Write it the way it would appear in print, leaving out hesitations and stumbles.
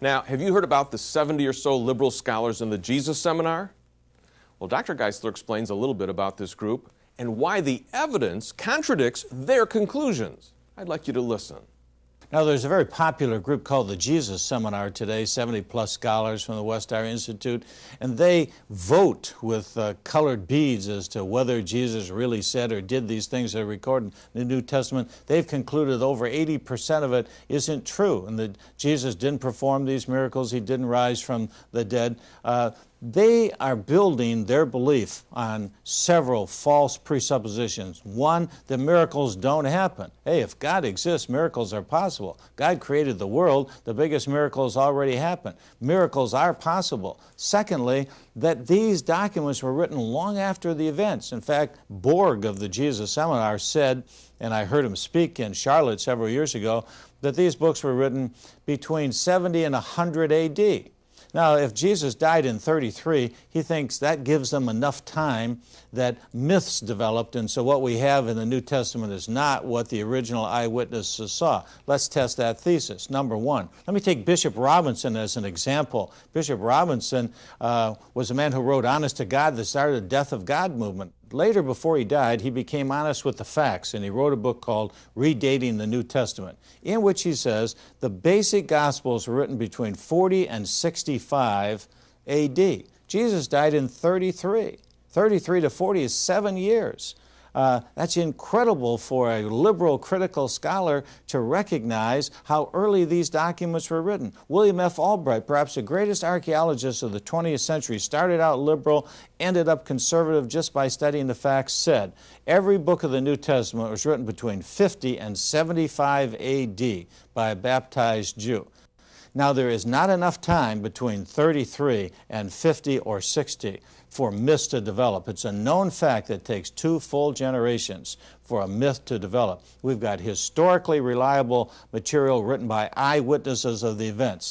Now, have you heard about the 70 or so liberal scholars in the Jesus Seminar? Well, Dr. Geisler explains a little bit about this group and why the evidence contradicts their conclusions. I'd like you to listen. Now, there's a very popular group called the Jesus Seminar today, 70-plus scholars from the West-Ira Institute, and they vote with colored beads as to whether Jesus really said or did these things that are recorded in the New Testament. They've concluded over 80% of it isn't true, and that Jesus didn't perform these miracles, he didn't rise from the dead. They are building their belief on several false presuppositions. One, that miracles don't happen. Hey, if God exists, miracles are possible. God created the world, the biggest miracles already happened. Miracles are possible. Secondly, that these documents were written long after the events. In fact, Borg of the Jesus Seminar said, and I heard him speak in Charlotte several years ago, that these books were written between 70 and 100 A.D. Now, if Jesus died in 33, he thinks that gives them enough time that myths developed, and so what we have in the New Testament is not what the original eyewitnesses saw. Let's test that thesis. Number one, let me take Bishop Robinson as an example. Bishop Robinson was a man who wrote Honest to God that started the Death of God movement. Later, before he died, he became honest with the facts, and he wrote a book called Redating the New Testament, in which he says the basic Gospels were written between 40 and 65 A.D. Jesus died in 33. 33 to 40 is 7 years. That's incredible for a liberal critical scholar to recognize how early these documents were written. William F. Albright, perhaps the greatest archaeologist of the 20th century, started out liberal, ended up conservative just by studying the facts, said every book of the New Testament was written between 50 and 75 A.D. by a baptized Jew. Now, there is not enough time between 33 and 50 or 60 for myths to develop. It's a known fact that it takes 2 full generations for a myth to develop. We've got historically reliable material written by eyewitnesses of the events.